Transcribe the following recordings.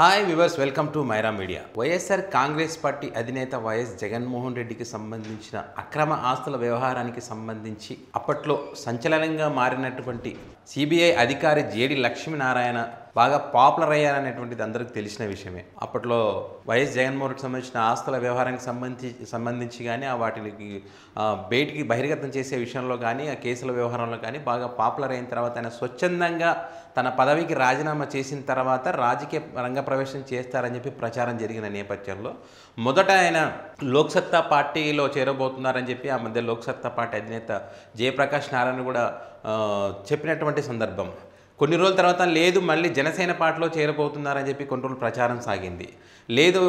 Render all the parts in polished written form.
Hi viewers, welcome to Myra Media. YSR Congress Party అధినేత వైఎస్ జగన్మోహన్ రెడ్డికి సంబంధించిన అక్రమ ఆస్తుల వ్యవహారానికి సంబంధించి అప్పట్లో సంచలనంగా మారినటువంటి సిబిఐ అధికారి జేడి లక్ష్మీనారాయణ బాగా పాపులర్ అయ్యారనేటువంటిది అందరికీ తెలిసిన విషయమే. అప్పట్లో వైఎస్ జగన్మోహన్ రెడ్డికి సంబంధించిన ఆస్తుల వ్యవహారానికి సంబంధించి కానీ వాటిని బయటికి బహిర్గతం చేసే విషయంలో కానీ ఆ కేసుల వ్యవహారంలో కానీ బాగా పాపులర్ అయిన తర్వాత ఆయన స్వచ్ఛందంగా తన పదవికి రాజీనామా చేసిన తర్వాత రాజకీయ రంగప్రవేశం చేస్తారని చెప్పి ప్రచారం జరిగిన నేపథ్యంలో మొదట ఆయన లోక్సత్తా పార్టీలో చేరబోతున్నారని చెప్పి ఆ మధ్య లోక్సత్తా పార్టీ అధినేత జయప్రకాష్ నారాయణ కూడా చెప్పినటువంటి సందర్భం. కొన్ని రోజుల తర్వాత లేదు మళ్ళీ జనసేన పార్టీలో చేరబోతున్నారని చెప్పి కొన్ని రోజులు ప్రచారం సాగింది. లేదు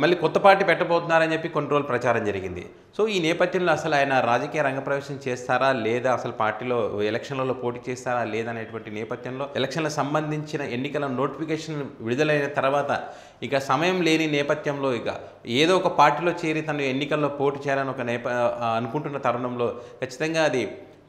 మళ్ళీ కొత్త పార్టీ పెట్టబోతున్నారని చెప్పి కొన్ని రోజులు ప్రచారం జరిగింది. సో ఈ నేపథ్యంలో అసలు ఆయన రాజకీయ రంగప్రవేశం చేస్తారా లేదా, అసలు పార్టీలో ఎలక్షన్లలో పోటీ చేస్తారా లేదనేటువంటి నేపథ్యంలో ఎలక్షన్లకు సంబంధించిన ఎన్నికల నోటిఫికేషన్ విడుదలైన తర్వాత ఇక సమయం లేని నేపథ్యంలో ఇక ఏదో ఒక పార్టీలో చేరి తను ఎన్నికల్లో పోటీ చేయాలని ఒక అనుకుంటున్న తరుణంలో ఖచ్చితంగా అది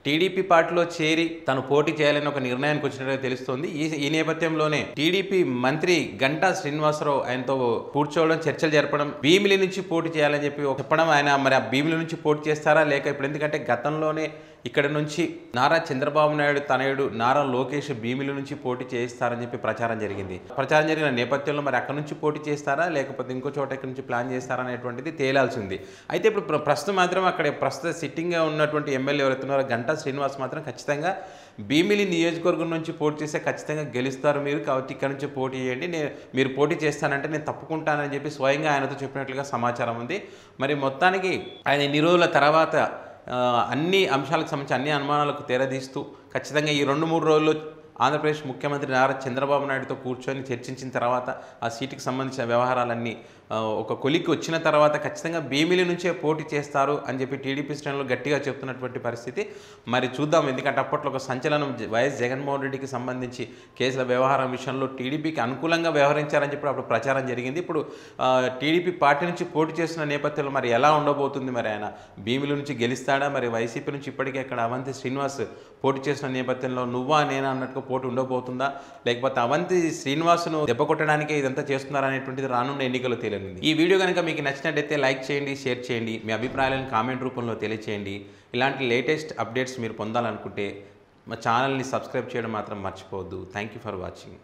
టీడీపీ పార్టీలో చేరి తను పోటీ చేయాలని ఒక నిర్ణయానికి వచ్చినట్టుగా తెలుస్తోంది. ఈ నేపథ్యంలోనే టీడీపీ మంత్రి గంటా శ్రీనివాసరావు ఆయనతో కూర్చోవడం, చర్చలు జరపడం, భీమిలి నుంచి పోటీ చేయాలని చెప్పి చెప్పడం. ఆయన మరి ఆ భీమిలి నుంచి పోటీ చేస్తారా లేక ఇప్పుడు, ఎందుకంటే గతంలోనే ఇక్కడ నుంచి నారా చంద్రబాబు నాయుడు తనయుడు నారా లోకేష్ భీమిలి నుంచి పోటీ చేయిస్తారని చెప్పి ప్రచారం జరిగింది. ప్రచారం జరిగిన నేపథ్యంలో మరి అక్కడ నుంచి పోటీ చేస్తారా లేకపోతే ఇంకో చోట ఇక్కడ నుంచి ప్లాన్ చేస్తారా అనేటువంటిది తేలాల్సి ఉంది. అయితే ఇప్పుడు ప్రస్తుతం మాత్రం అక్కడ ప్రస్తుత సిట్టింగ్గా ఉన్నటువంటి ఎమ్మెల్యే ఎవరైతున్నారో గంటా శ్రీనివాస్ మాత్రం ఖచ్చితంగా భీమిలి నియోజకవర్గం నుంచి పోటీ చేస్తే ఖచ్చితంగా గెలుస్తారు మీరు, కాబట్టి ఇక్కడ నుంచి పోటీ చేయండి, మీరు పోటీ చేస్తానంటే నేను తప్పుకుంటానని చెప్పి స్వయంగా ఆయనతో చెప్పినట్లుగా సమాచారం ఉంది. మరి మొత్తానికి ఆయన ఇన్ని రోజుల తర్వాత అన్ని అంశాలకు సంబంధించి అన్ని అనుమానాలకు తెరదీస్తూ ఖచ్చితంగా ఈ 2-3 రోజుల్లో ఆంధ్రప్రదేశ్ ముఖ్యమంత్రి నారా చంద్రబాబు నాయుడుతో కూర్చొని చర్చించిన తర్వాత ఆ సీటుకి సంబంధించిన వ్యవహారాలన్నీ ఒక కొలిక్కి వచ్చిన తర్వాత ఖచ్చితంగా భీమిలి నుంచే పోటీ చేస్తారు అని చెప్పి టీడీపీ శ్రేణులు గట్టిగా చెప్తున్నటువంటి పరిస్థితి. మరి చూద్దాం, ఎందుకంటే అప్పట్లో ఒక సంచలనం వైఎస్ జగన్మోహన్ రెడ్డికి సంబంధించి కేసుల వ్యవహారం విషయంలో టీడీపీకి అనుకూలంగా వ్యవహరించారని చెప్పి అప్పుడు ప్రచారం జరిగింది. ఇప్పుడు టీడీపీ పార్టీ నుంచి పోటీ చేస్తున్న నేపథ్యంలో మరి ఎలా ఉండబోతుంది, మరి ఆయన భీమిలి నుంచి గెలుస్తాడా, మరి వైసీపీ నుంచి ఇప్పటికే అక్కడ అవంతి శ్రీనివాస్ పోటీ చేసిన నేపథ్యంలో నువ్వా నేనా అన్నట్టుగా పోటీ ఉండబోతుందా, లేకపోతే అవంతి శ్రీనివాస్ను దెబ్బ కొట్టడానికే ఇదంతా చేస్తున్నారనేటువంటిది రానున్న ఎన్నికలు తేలింది. ఈ వీడియో కనుక మీకు నచ్చినట్టయితే లైక్ చేయండి, షేర్ చేయండి, మీ అభిప్రాయాలను కామెంట్ రూపంలో తెలియచేయండి. ఇలాంటి లేటెస్ట్ అప్డేట్స్ మీరు పొందాలనుకుంటే మా ఛానల్ని సబ్స్క్రైబ్ చేయడం మాత్రం మర్చిపోవద్దు. Thank you for watching.